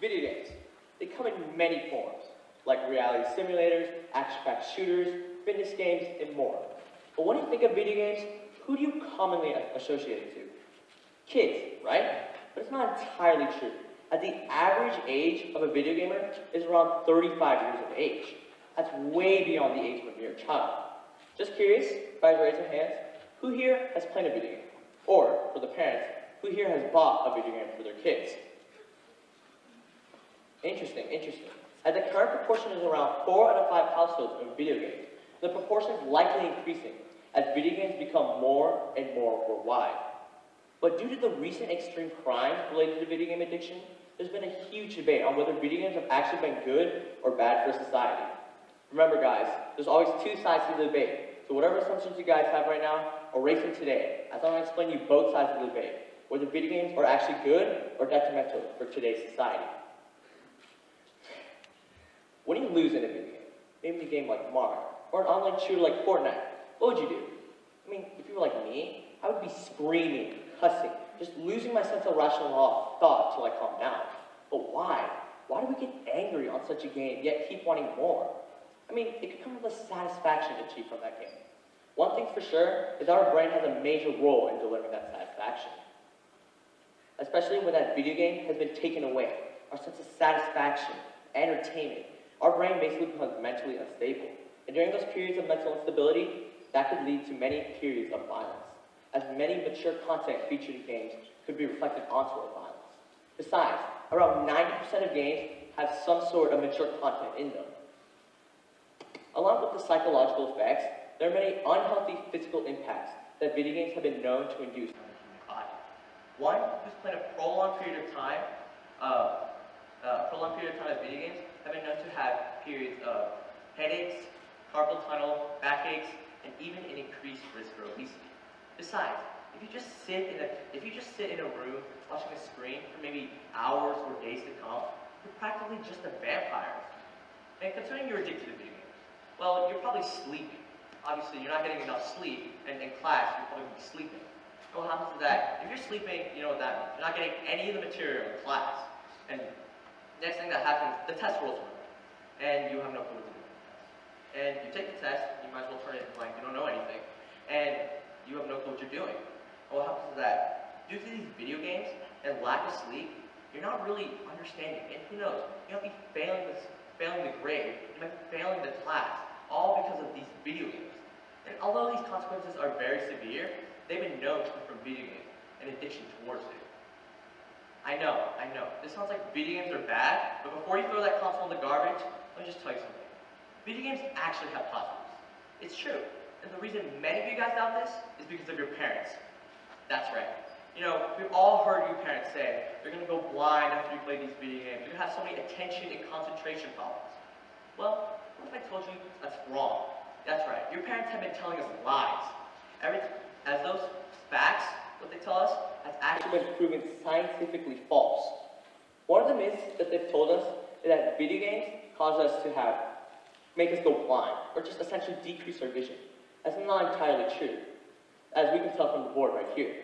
Video games. They come in many forms, like reality simulators, action-packed shooters, fitness games, and more. But when you think of video games, who do you commonly associate it to? Kids, right? But it's not entirely true, as the average age of a video gamer is around 35 years of age. That's way beyond the age of a mere child. Just curious, guys, raise your hands. Who here has played a video game? Or, for the parents, who here has bought a video game for their kids? Interesting, interesting. As the current proportion is around 4 out of 5 households in video games, the proportion is likely increasing as video games become more and more worldwide. But due to the recent extreme crimes related to video game addiction, there's been a huge debate on whether video games have actually been good or bad for society. Remember guys, there's always two sides to the debate, so whatever assumptions you guys have right now, erase them today, as I'm going to explain to you both sides of the debate, whether video games are actually good or detrimental for today's society. When you lose in a video game, maybe in a game like Mario, or an online shooter like Fortnite, what would you do? I mean, if you were like me, I would be screaming, cussing, just losing my sense of rational thought till I calm down. But why? Why do we get angry on such a game, yet keep wanting more? I mean, it could come with a satisfaction achieved from that game. One thing for sure is our brain has a major role in delivering that satisfaction. Especially when that video game has been taken away. Our sense of satisfaction, entertainment, our brain basically becomes mentally unstable. And during those periods of mental instability, that could lead to many periods of violence, as many mature content featured in games could be reflected onto our violence. Besides, around 90% of games have some sort of mature content in them. Along with the psychological effects, there are many unhealthy physical impacts that video games have been known to induce on the human body. One who's played a prolonged period of time of video games have been known to have periods of headaches, carpal tunnel, backaches, and even an increased risk for obesity. Besides, if you just sit in a room watching a screen for maybe hours or days to come, you're practically just a vampire. And considering you're addicted to video games, well, you're probably sleeping. Obviously, you're not getting enough sleep, and in class, you're probably sleeping. And what happens is that if you're sleeping, you know what that means. You're not getting any of the material in class. And next thing that happens, the test rolls around, and you have no clue what to do. And you take the test, you might as well turn it blank, you don't know anything, and you have no clue what you're doing. And what happens is that, due to these video games and lack of sleep, you're not really understanding, and who knows, you might be failing the grade, you might be failing the class, all because of these video games. And although these consequences are very severe, they've been known to come from video games and addiction towards it. I know, this sounds like video games are bad, but before you throw that console in the garbage, let me just tell you something. Video games actually have positives. It's true. And the reason many of you guys doubt this is because of your parents. That's right. You know, we've all heard you parents say, you're going to go blind after you play these video games. You're going to have so many attention and concentration problems. Well, what if I told you that's wrong? That's right. Your parents have been telling us lies. As those facts, what they tell us, has actually been proven scientifically false. One of the myths that they've told us is that video games cause us to make us go blind, or just essentially decrease our vision. That's not entirely true, as we can tell from the board right here.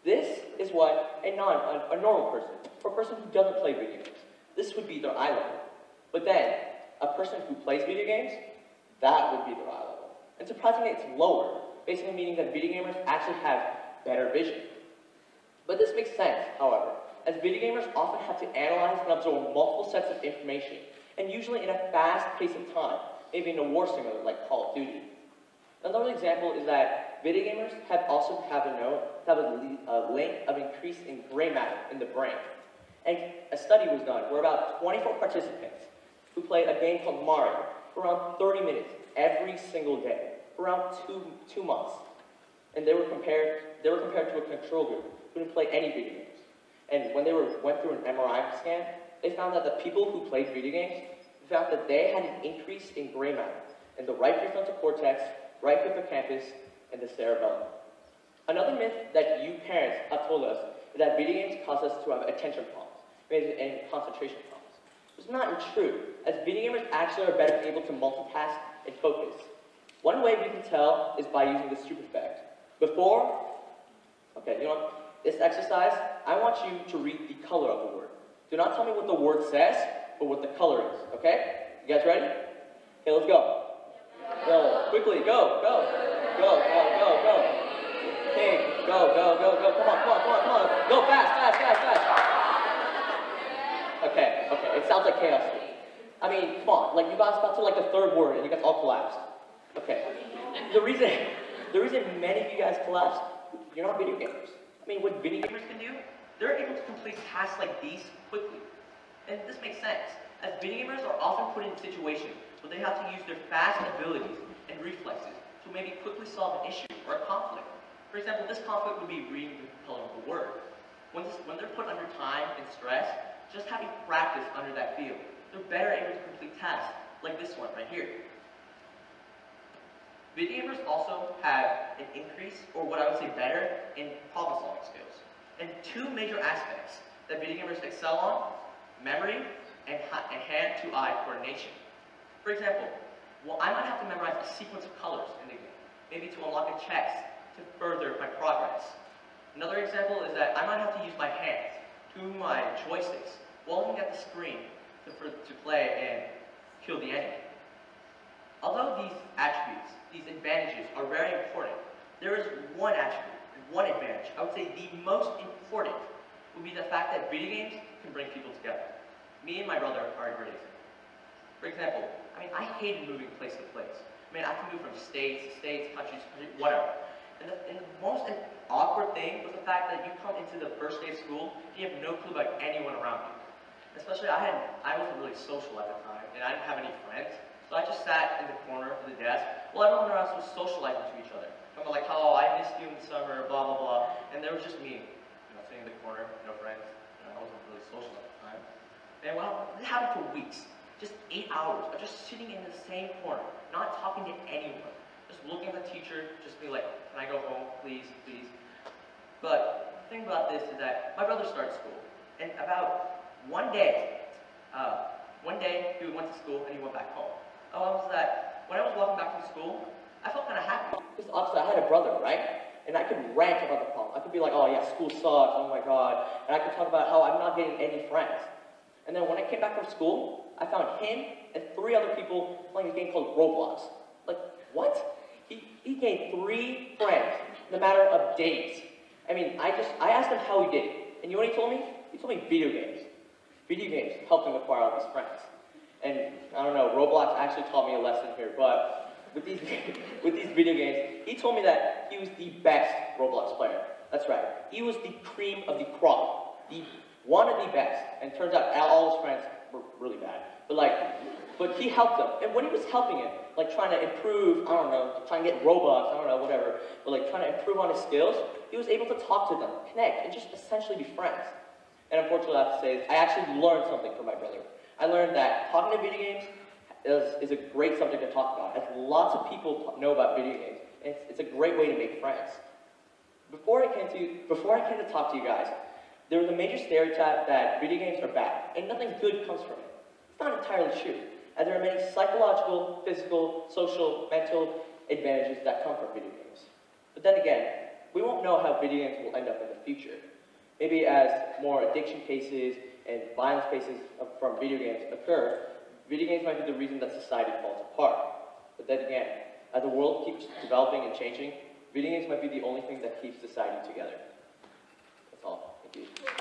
This is what a normal person, or a person who doesn't play video games, this would be their eye level. But then, a person who plays video games, that would be their eye level. And surprisingly, it's lower, basically meaning that video gamers actually have better vision. But this makes sense, however, as video gamers often have to analyze and absorb multiple sets of information, and usually in a fast pace of time, maybe in a war simulator like Call of Duty. Another example is that video gamers have also been known to have a link of increase in gray matter in the brain. And a study was done where about 24 participants who played a game called Mario for around 30 minutes every single day for around two months. And they were compared to a control group who didn't play any video games. And when they went through an MRI scan, they found that the people who played video games found that they had an increase in gray matter in the right prefrontal cortex, right hippocampus, and the cerebellum. Another myth that you parents have told us is that video games cause us to have attention problems and concentration problems. It's not true, as video gamers actually are better able to multitask and focus. One way we can tell is by using the soup effect. This exercise, I want you to read the color of the word. Do not tell me what the word says, but what the color is, okay? You guys ready? Okay, let's go. Go, quickly, go, go. Go, go, go, go. Pink, go, go, go, go. Come on, come on, come on, come on. Go fast, fast, fast, fast. Okay, okay, it sounds like chaos to me. I mean, come on, like you guys got to like the third word and you guys all collapsed. Okay. The reason many of you guys collapsed, you're not video gamers. I mean, what video gamers can do, they're able to complete tasks like these quickly. And this makes sense, as video gamers are often put in situations where they have to use their fast abilities and reflexes to maybe quickly solve an issue or a conflict. For example, this conflict would be reading the color of the word. When they're put under time and stress, just having practice under that field, they're better able to complete tasks like this one right here. Video gamers also have an increase, or what I would say better, in problem-solving skills. And two major aspects that video gamers excel on: memory and hand-to-eye coordination. For example, well, I might have to memorize a sequence of colors in the game, maybe to unlock a chest to further my progress. Another example is that I might have to use my hands to my joysticks while looking at the screen to play and kill the enemy. Although these attributes, these advantages are very important, there is one attribute, one advantage, I would say the most important, would be the fact that video games can bring people together. Me and my brother are a great example. For example, I mean, I hated moving place to place. I mean, I can move from states to states, countries to countries, whatever. And the most awkward thing was the fact that you come into the first day of school, and you have no clue about anyone around you. Especially, I wasn't really social at the time, and I didn't have any friends. So I just sat in the corner of the desk while everyone around us was socializing to each other. I'm like, oh, I missed you in the summer, blah, blah, blah. And there was just me, sitting in the corner, no friends. I wasn't really social at the time. And well, this happened for weeks. Just 8 hours of just sitting in the same corner, not talking to anyone. Just looking at the teacher, just be like, can I go home, please, please? But the thing about this is that my brother started school. And about one day he went to school and he went back home. Was that when I was walking back from school, I felt kind of happy. Because obviously I had a brother, right? And I could rant about the problem. I could be like, oh yeah, school sucks, oh my god. And I could talk about how I'm not getting any friends. And then when I came back from school, I found him and 3 other people playing a game called Roblox. Like, what? He gained 3 friends in a matter of days. I mean, I asked him how he did it. And you know what he told me? He told me video games. Video games helped him acquire all these friends. And I don't know, Roblox actually taught me a lesson here, but with these video games, he told me that he was the best Roblox player. That's right. He was the cream of the crop. One of the best. And it turns out all his friends were really bad. But he helped them. And when he was helping him, like trying to improve, I don't know, trying to get Robux, I don't know, whatever, but like trying to improve on his skills, he was able to talk to them, connect, and just essentially be friends. And unfortunately, I have to say, I actually learned something from my brother. I learned that talking to video games is a great subject to talk about, as lots of people know about video games, and it's a great way to make friends. Before I came to talk to you guys, there was a major stereotype that video games are bad, and nothing good comes from it. It's not entirely true, as there are many psychological, physical, social, mental advantages that come from video games. But then again, we won't know how video games will end up in the future. Maybe as more addiction cases and violence cases from video games occur, video games might be the reason that society falls apart. But then again, as the world keeps developing and changing, video games might be the only thing that keeps society together. That's all. Thank you.